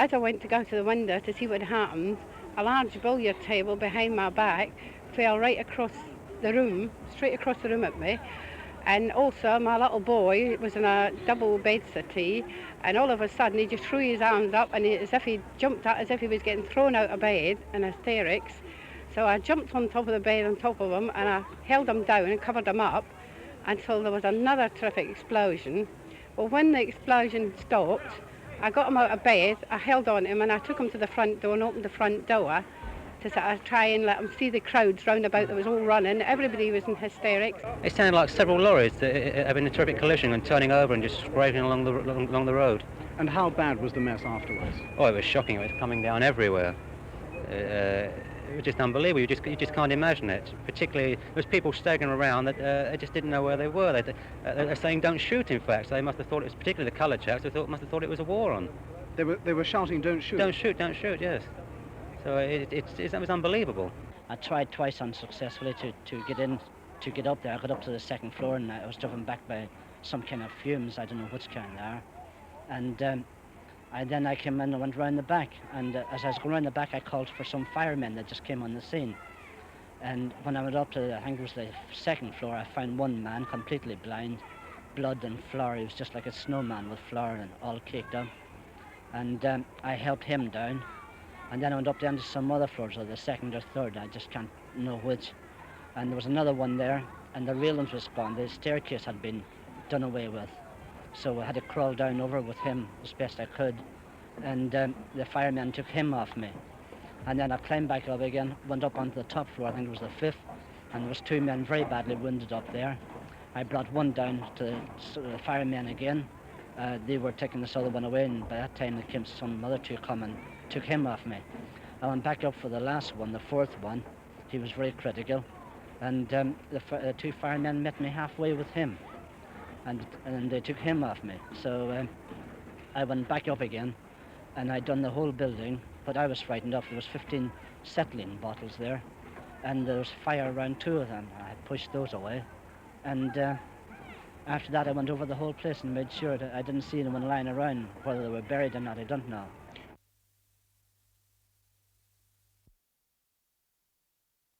as I went to go to the window to see what happened, a large billiard table behind my back fell right across the room, straight across the room at me. And also my little boy was in a double bed settee, and all of a sudden he just threw his arms up, and as if he jumped out, as if he was getting thrown out of bed in hysterics. So I jumped on top of the bed on top of him, and I held him down and covered him up until there was another terrific explosion. Well, when the explosion stopped, I got him out of bed, I held on to him, and I took him to the front door and opened the front door to sort of try and let him see the crowds round about that was all running. Everybody was in hysterics. It sounded like several lorries having a terrific collision and turning over and just scraping along the road. And how bad was the mess afterwards? Oh, it was shocking. It was coming down everywhere. It was just unbelievable. You just can't imagine it. Particularly, there was people staggering around that they just didn't know where they were. They're saying don't shoot, in fact. So they must have thought it was, particularly the coloured chaps, must have thought it was a war on. They were shouting don't shoot? Don't shoot, don't shoot, yes. So it was unbelievable. I tried twice unsuccessfully to get up there. I got up to the second floor and I was driven back by some kind of fumes. I don't know which kind they are. And then I came in and went round the back. And as I was going round the back, I called for some firemen that just came on the scene. And when I went up to, I think it was the second floor, I found one man completely blind, blood and flour. He was just like a snowman with flour and all caked up. And I helped him down. And then I went up down to some other floors, or the second or third, I just can't know which. And there was another one there, and the railings was gone. The staircase had been done away with. So I had to crawl down over with him as best I could. And the firemen took him off me. And then I climbed back up again, went up onto the top floor, I think it was the fifth, and there was two men very badly wounded up there. I brought one down to the firemen again. They were taking this other one away, and by that time there came some other two coming, took him off me. I went back up for the last one, the fourth one. He was very critical, and the two firemen met me halfway with him, and they took him off me. So I went back up again, and I'd done the whole building, but I was frightened up. There was 15 acetylene bottles there, and there was fire around two of them. I pushed those away, and after that I went over the whole place and made sure that I didn't see anyone lying around. Whether they were buried or not, I don't know.